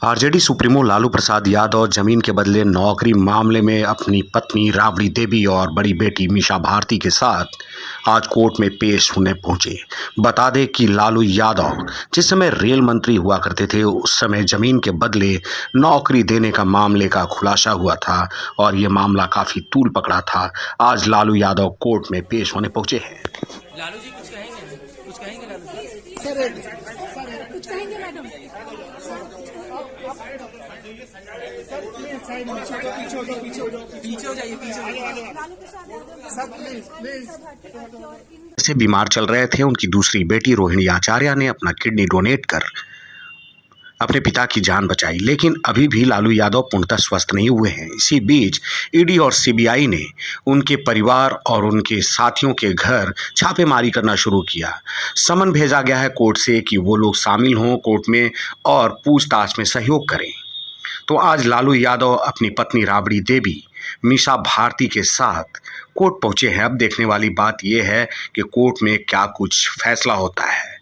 RJD supremo Lalu Prasad Yadav जमीन के बदले नौकरी मामले में अपनी पत्नी राबड़ी देवी और बड़ी बेटी मीसा भारती के साथ आज कोर्ट में पेश होने पहुंचे। बता दें कि लालू यादव जिस समय रेल मंत्री हुआ करते थे उस समय जमीन के बदले नौकरी देने का मामले का खुलासा हुआ था और ये मामला काफी तूल पकड़ा था। आज लालू यादव कोर्ट में पेश होने पहुंचे हैं। लालू जी कुछ कहेंगे लालू जी? कुछ कहेंगे मैडम? पीछे हो जाइए, पीछे हो जाइए। से बीमार चल रहे थे, उनकी दूसरी बेटी रोहिणी आचार्य ने अपना किडनी डोनेट कर अपने पिता की जान बचाई, लेकिन अभी भी लालू यादव पूर्णतः स्वस्थ नहीं हुए हैं। इसी बीच ईडी और सीबीआई ने उनके परिवार और उनके साथियों के घर छापेमारी करना शुरू किया। समन भेजा गया है कोर्ट से कि वो लोग शामिल हों कोर्ट में और पूछताछ में सहयोग करें। तो आज लालू यादव अपनी पत्नी राबड़ी देवी मीसा भारती के साथ कोर्ट पहुंचे हैं। अब देखने वाली बात यह है कि कोर्ट में क्या कुछ फैसला होता है।